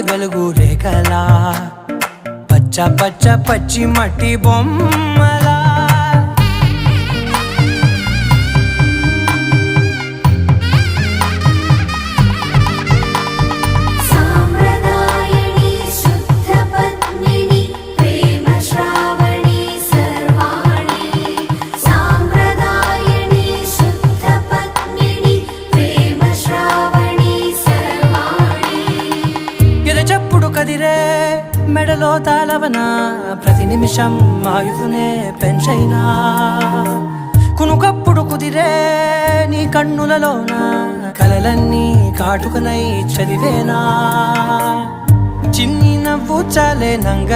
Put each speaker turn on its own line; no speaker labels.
వెలుగు రేఖలా పచ్చ పచ్చ పచ్చి మట్టి బొమ్మలా చెప్పుడు కదిరే మెడలో తాళవన ప్రతి నిమిషం ఆయుధునే పెంచైనా కునుకప్పుడు కుదిరే నీ కన్నులలోన కలలన్నీ కాటుకనై చదివేనా చిన్ని నవ్వు చాలే నంగ